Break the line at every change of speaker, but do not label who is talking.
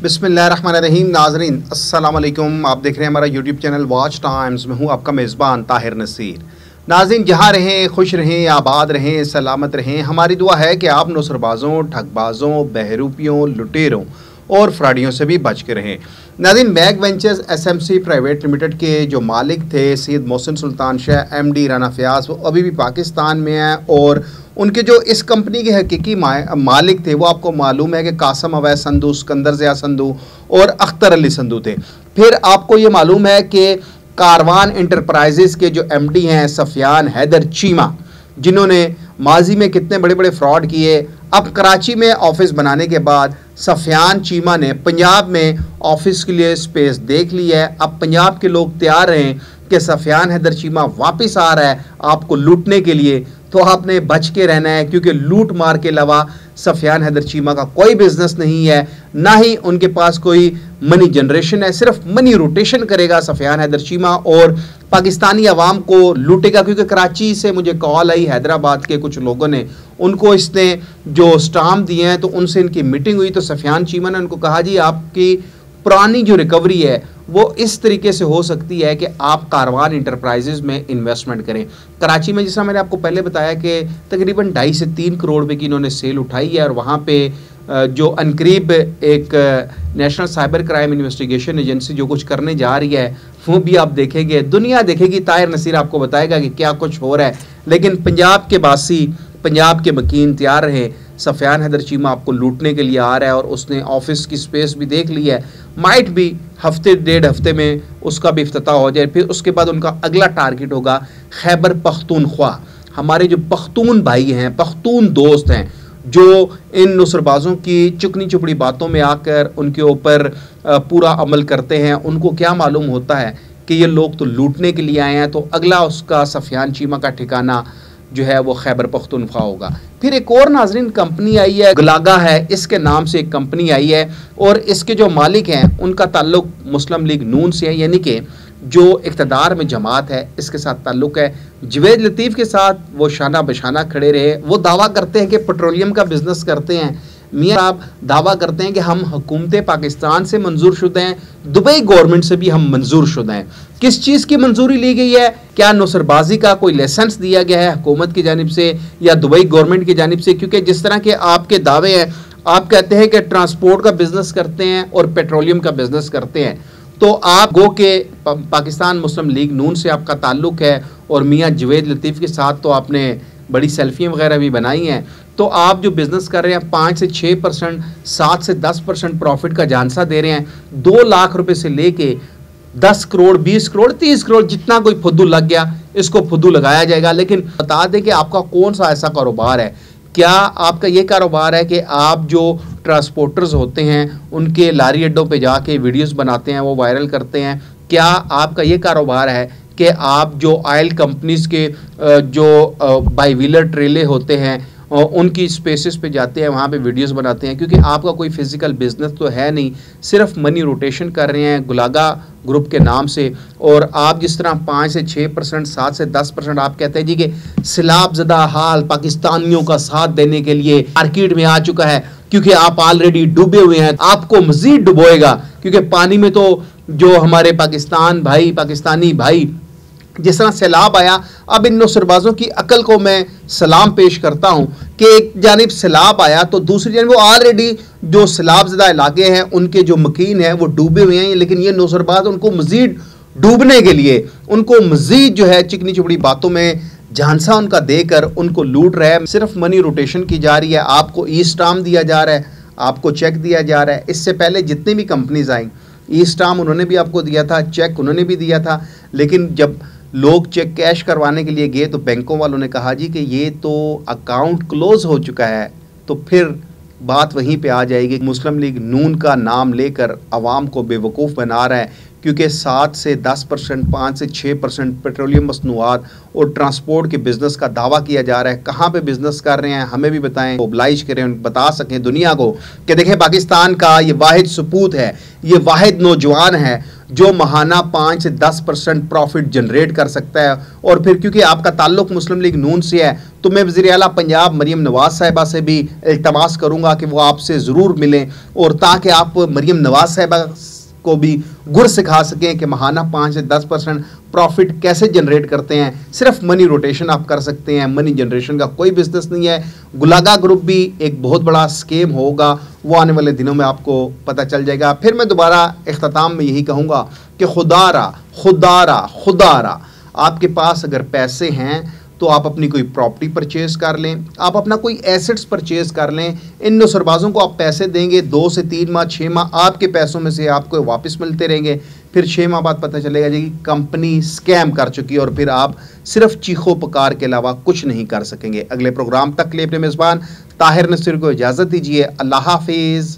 बिस्मिल्लाहिर्रहमानिर्रहीम। नाज़रीन अस्सलाम वालेकुम। आप देख रहे हैं हमारा यूट्यूब चैनल वॉच टाइम्स में हूँ आपका मेज़बान ताहिर नसीर। नाज़रीन जहाँ रहें खुश रहें, आबाद रहें, सलामत रहें। हमारी दुआ है कि आप नौसरबाज़ों, ठगबाज़ों, बहरूपियों, लुटेरों और फ्रॉडियों से भी बच के रहें। नाज़रीन Mag Ventures SMC private limited के जो मालिक थे सैयद मोहसिन सुल्तान शाह एमडी राना फयाज, वो अभी भी पाकिस्तान में हैं और उनके जो इस कंपनी के हकीकी मालिक थे वो आपको मालूम है कि कासम अवैस संधू, सिकंदर ज़िया संधू और अख्तर अली संधू थे। फिर आपको ये मालूम है कि कारवान इंटरप्राइजेज़ के जो एमडी हैं सफियान हैदर चीमा, जिन्होंने माजी में कितने बड़े बड़े फ्रॉड किए। अब कराची में ऑफिस बनाने के बाद सफियान चीमा ने पंजाब में ऑफिस के लिए स्पेस देख ली है। अब पंजाब के लोग तैयार हैं कि सफियान हैदर चीमा वापस आ रहा है आपको लूटने के लिए, तो आपने बच के रहना है, क्योंकि लूट मार के अलावा सफियान हैदर चीमा का कोई बिजनेस नहीं है, ना ही उनके पास कोई मनी जनरेशन है। सिर्फ मनी रोटेशन करेगा सफियान हैदर चीमा और पाकिस्तानी अवाम को लूटेगा। क्योंकि कराची से मुझे कॉल आई हैदराबाद के कुछ लोगों ने, उनको इसने जो स्टाम्प दिए हैं तो उनसे इनकी मीटिंग हुई, तो सफियान चीमा ने उनको कहा जी आपकी पुरानी जो रिकवरी है वो इस तरीके से हो सकती है कि आप कारवान इंटरप्राइजेज़ में इन्वेस्टमेंट करें। कराची में जैसा मैंने आपको पहले बताया कि तकरीबन 2.5 से 3 करोड़ रुपए की इन्होंने सेल उठाई है और वहाँ पे जो अनकरीब एक national cyber crime investigation agency जो कुछ करने जा रही है वो भी आप देखेंगे, दुनिया देखेगी। ताहिर नसीर आपको बताएगा कि क्या कुछ हो रहा है। लेकिन पंजाब के बासी, पंजाब के मकीन तैयार रहे। सफियान हैदर चीमा आपको लूटने के लिए आ रहा है और उसने ऑफिस की स्पेस भी देख ली है। माइट भी हफ्ते डेढ़ हफ्ते में उसका भी इफ्तिताह हो जाए। फिर उसके बाद उनका अगला टारगेट होगा खैबर पख्तूनख्वा। हमारे जो पख्तून भाई हैं, पख्तून दोस्त हैं, जो इन नुसरबाजों की चुकनी चुपड़ी बातों में आकर उनके ऊपर पूरा अमल करते हैं, उनको क्या मालूम होता है कि ये लोग तो लूटने के लिए आए हैं। तो अगला उसका सफियान चीमा का ठिकाना जो है वो खैबर पख्तूनख्वा होगा। फिर एक और नाजरीन कंपनी आई है, गुलागा है, इसके नाम से एक कंपनी आई है और इसके जो मालिक हैं उनका ताल्लुक मुस्लिम लीग नून से है, यानी कि जो इक़्तिदार में जमात है इसके साथ ताल्लुक है। जवेद लतीफ़ के साथ वो शाना बशाना खड़े रहे। वो दावा करते हैं कि पेट्रोलियम का बिजनेस करते हैं। मियां साहब दावा करते हैं कि हम हुकूमत पाकिस्तान से मंजूर शुदा हैं, दुबई गवर्नमेंट से भी हम मंजूर शुदा हैं। किस चीज़ की मंजूरी ली गई है? क्या नुसरबाजी का कोई लाइसेंस दिया गया है हुकूमत की जानिब से या दुबई गवर्नमेंट की जानिब से? क्योंकि जिस तरह के आपके दावे हैं, आप कहते हैं कि ट्रांसपोर्ट का बिजनेस करते हैं और पेट्रोलियम का बिजनेस करते हैं, तो आप गो के पाकिस्तान मुस्लिम लीग नून से आपका ताल्लुक है और मियाँ जवेद लतीफ़ के साथ तो आपने बड़ी सेल्फियाँ वगैरह भी बनाई हैं। तो आप जो बिज़नेस कर रहे हैं 5 से 6%, 7 से 10% प्रॉफिट का झांसा दे रहे हैं। 2 लाख रुपए से लेके 10 करोड़, 20 करोड़, 30 करोड़, जितना कोई फुद्दू लग गया इसको फुद्दू लगाया जाएगा। लेकिन बता दें कि आपका कौन सा ऐसा कारोबार है? क्या आपका ये कारोबार है कि आप जो ट्रांसपोर्टर्स होते हैं उनके लारी अड्डों पे जाके वीडियोस बनाते हैं, वो वायरल करते हैं? क्या आपका ये कारोबार है कि आप जो ऑयल कंपनीज़ के जो बाई व्हीलर ट्रेले होते हैं उनकी स्पेसेस पे जाते हैं, वहाँ पे वीडियोस बनाते हैं? क्योंकि आपका कोई फिजिकल बिजनेस तो है नहीं, सिर्फ मनी रोटेशन कर रहे हैं गुलागा ग्रुप के नाम से। और आप जिस तरह 5 से 6%, 7 से 10% आप कहते हैं जी कि सैलाबज़दा हाल पाकिस्तानियों का साथ देने के लिए मार्केट में आ चुका है, क्योंकि आप ऑलरेडी डूबे हुए हैं, आपको मज़ीद डुबोएगा। क्योंकि पानी में तो जो हमारे पाकिस्तानी भाई जिस तरह सैलाब आया, अब इन नुसरबाजों की अकल को मैं सलाम पेश करता हूं कि एक जानिब सैलाब आया तो दूसरी जानिब वो ऑलरेडी जो सैलाबज़दा इलाके हैं उनके जो मकीन हैं वो डूबे हुए हैं, लेकिन ये नुसरबाज उनको मज़ीद डूबने के लिए, उनको मज़ीद जो है चिकनी चुपड़ी बातों में झांसा उनका देकर उनको लूट रहा है। सिर्फ मनी रोटेशन की जा रही है, आपको ई स्टाम्प दिया जा रहा है, आपको चेक दिया जा रहा है। इससे पहले जितनी भी कंपनीज आई ई स्टाम्प उन्होंने भी आपको दिया था, चेक उन्होंने भी दिया था, लेकिन जब लोग चेक कैश करवाने के लिए गए तो बैंकों वालों ने कहा जी कि ये तो अकाउंट क्लोज हो चुका है। तो फिर बात वहीं पे आ जाएगी। मुस्लिम लीग नून का नाम लेकर आवाम को बेवकूफ़ बना रहा है, क्योंकि 7 से 10%, 5 से 6% पेट्रोलियम मसनूआत और ट्रांसपोर्ट के बिज़नेस का दावा किया जा रहा है। कहाँ पे बिज़नेस कर रहे हैं हमें भी बताएं, मोबलाइज करें, बता सकें दुनिया को कि देखें पाकिस्तान का ये वाहिद सपूत है, ये वाहिद नौजवान है जो महाना 5 से 10% प्रॉफिट जनरेट कर सकता है। और फिर क्योंकि आपका ताल्लुक मुस्लिम लीग नून से है तो मैं वज़ीर आला पंजाब मरीम नवाज साहिबा से भी इल्तमास करूँगा कि वो आपसे ज़रूर मिलें, और ताकि आप मरीम नवाज साहिबा को भी गुर सिखा सकें कि महाना 5 से 10% प्रॉफिट कैसे जनरेट करते हैं। सिर्फ मनी रोटेशन आप कर सकते हैं, मनी जनरेशन का कोई बिजनेस नहीं है। गुलागा ग्रुप भी एक बहुत बड़ा स्कीम होगा, वो आने वाले दिनों में आपको पता चल जाएगा। फिर मैं दोबारा इख्तिताम में यही कहूँगा कि खुदारा खुदारा खुदारा आपके पास अगर पैसे हैं तो आप अपनी कोई प्रॉपर्टी परचेज़ कर लें, आप अपना कोई एसेट्स परचेज़ कर लें। इन नौसरबाजों को आप पैसे देंगे, 2 से 3 माह 6 माह आपके पैसों में से आपको वापस मिलते रहेंगे। फिर 6 माह बाद पता चलेगा जी कंपनी स्कैम कर चुकी है और फिर आप सिर्फ चीखो पुकार के अलावा कुछ नहीं कर सकेंगे। अगले प्रोग्राम तक के लिए अपने मेज़बान ताहिर नसीर को इजाज़त दीजिए। अल्लाह हाफिज़।